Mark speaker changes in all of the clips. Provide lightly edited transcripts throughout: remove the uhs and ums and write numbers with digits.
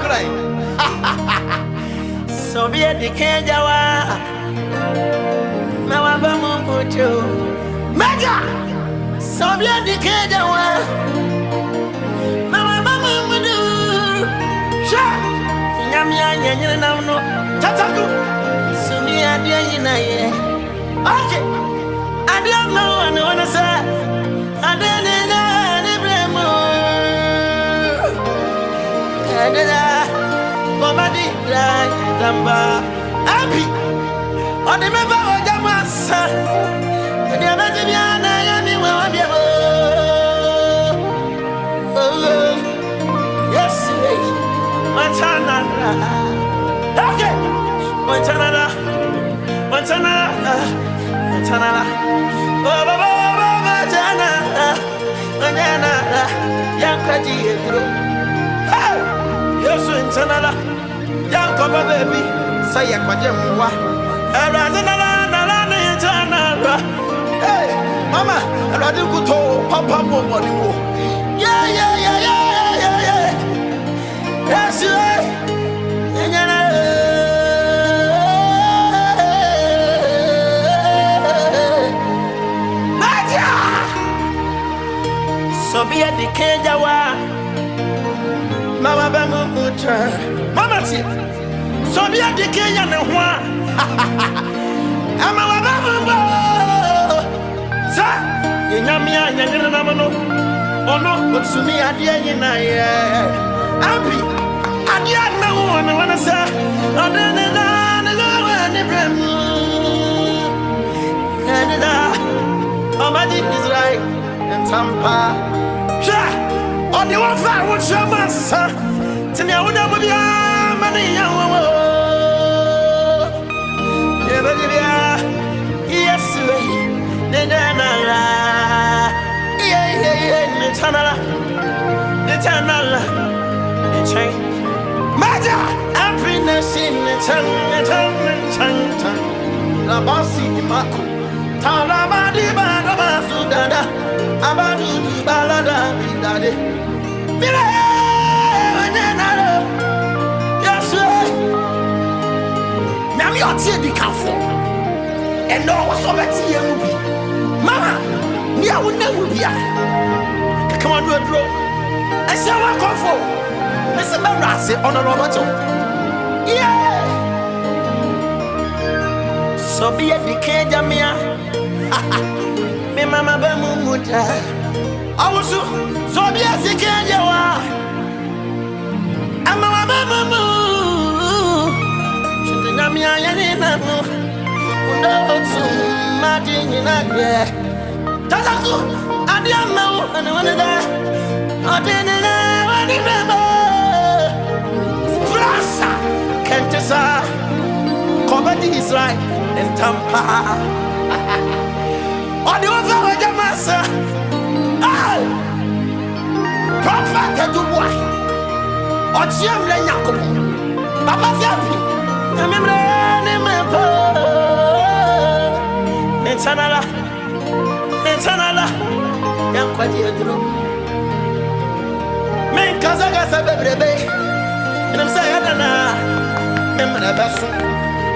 Speaker 1: cry. So be a decay jawa. Now I'm a mucho. Mega! So be a decay jawa. Now I'm a mucho. Sha! Yamia, no. Tataku. So me a dear in a year. Okay. I don't know, I know what I said. I didn't know. Bobadi Tamba Happy on the member of Jamasa. And the Amaziana Yami will be yes, Montana. Okay, Montana, Montana, Montana, Montana, Yankaji. Yes, internal. Young cover baby, say a quadrilla. Hey, Mama, I didn't go to Papa Bobby. Yeah. Yes, you so be a decay jawa. Mama Bamutra, Mama, so be a decay and a one. I'm a Bamu, sir. Yamia, Yanamano, oh no, but to me, I dear in I happy. I dear no one, I want to say, I don't know, Canada, Omadi is right, and Tampa, sure. On the one side, what's your master? Tell me, I would never be a money. Yes, the chain. Maja, happiness in the tongue. La bossy Mako. Talamadi Badabasudada. Abadu Balada Bidade. Yes, now you're taking comfort. And no one's over to you. Mama, me, I would never be. Come on, do a draw. I say, what comfort? Mr. Barassi on a Roberto. Yeah. So be a decay, Jamia. Me, Mama Bamumuta. I was so be a decay, Jawa. I'm a Bamu. Jamia, Yanina. No, to Martin in a year. Tazaku, I didn't know, and I wanted that. I didn't remember. Frasa, Kentesa, Comedy is right, and Tampa. On the other way, Jamasa. Prophet to what? Or Jim Lenaco. Papa Zapi. Remember. Eternal, young Quadro. Men Kazagas a baby, and I'm saying, remember the best.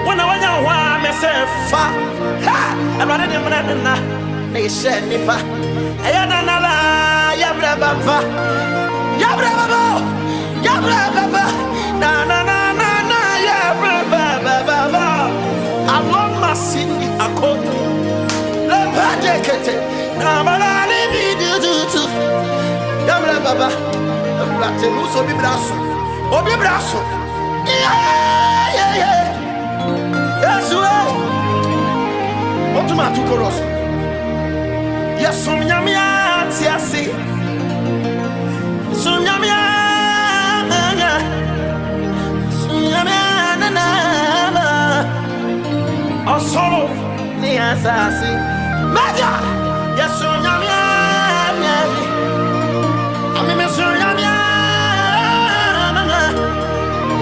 Speaker 1: When I want myself, I'm not in the they said, Nipa. I had another Yabraba, Yabraba, na, Yabraba. I want my Cindy a coat. Namalani do Yamla Baba, Latinuso Bibrasso, Obibrasso. Yeah. Yes, what to my two coros? Yes, some Yamia, Tiasi, some Yamia, or solo, the assassin. Maja, yes, so Yamia, I mean, so Yamia,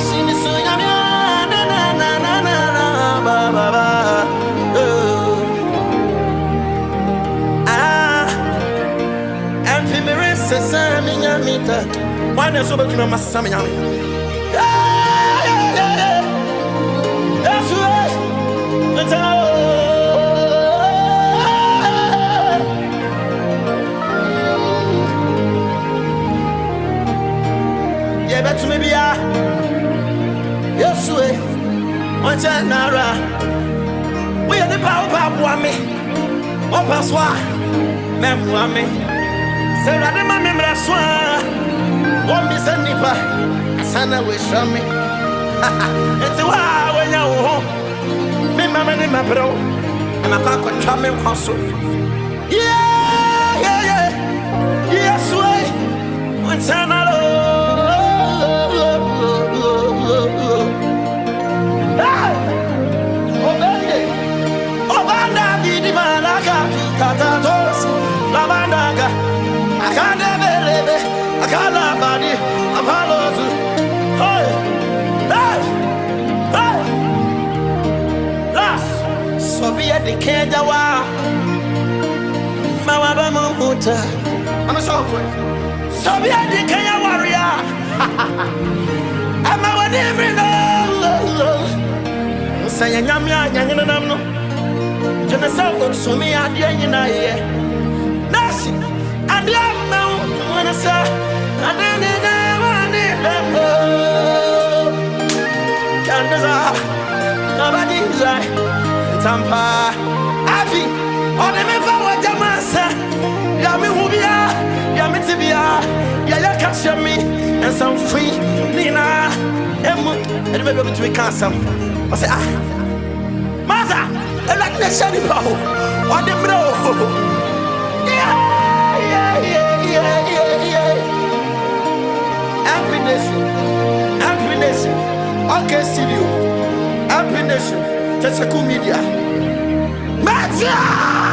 Speaker 1: see me so Yamia, Baba. And Fimiris, Sammy Yamita, why not so much of my Sammy? That's right. It's yeah, but to me, yes, way. What's that, Nara? We are the power pop, me. What password? Memory. Say, I didn't remember that swan. One miss a nipper. Sana will show me. It's a while when you're home. Me, mamma, and my bro. And I can't control me. Yeah, yeah, yeah. Yes, way. What's that, Nara? The Kejawa Mawaba Muta. I'm a software. So be a Kenya warrior. I'm a whatever. Say, Yamia, Yanganamno. Jonathan, so me at the end. Nasi, and the amount when I say, I didn't know. Nobody's like Tampa. Avi, on the member what Jamasa, Yami Hubia, Yami Tibia, Yaya catch me, and some free Nina, and maybe between Casam. I say, Mother, I like the shiny power on the bro. Yeah. Happiness, okay, see you. Happiness, just a cool media. Magia!